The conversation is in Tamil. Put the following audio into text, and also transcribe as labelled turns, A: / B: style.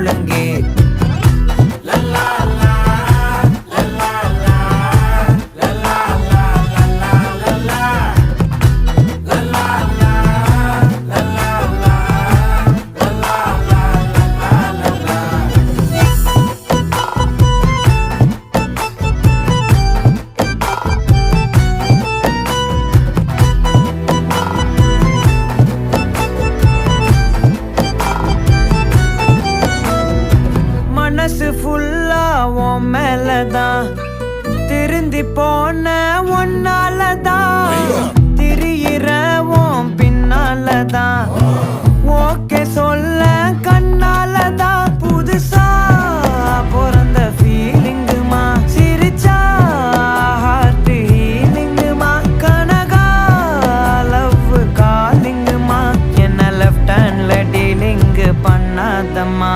A: முழங்கே. மனசு ஃபுல்லா உன் மேலதான், திருந்தி போன ஒன்னாலதான், திரியிற உன் பின்னாலதான், ஓகே சொல்ல கண்ணாலதான். புதுசா பிறந்த ஃபீலிங்குமா, சிரிச்சா ஹார்ட் ஹீலிங்குமா, கனகா லவ் காலிங்குமா, என்ன லெஃப்ட் ஹேண்ட்ல டீலிங்கு பண்ணாதம்மா.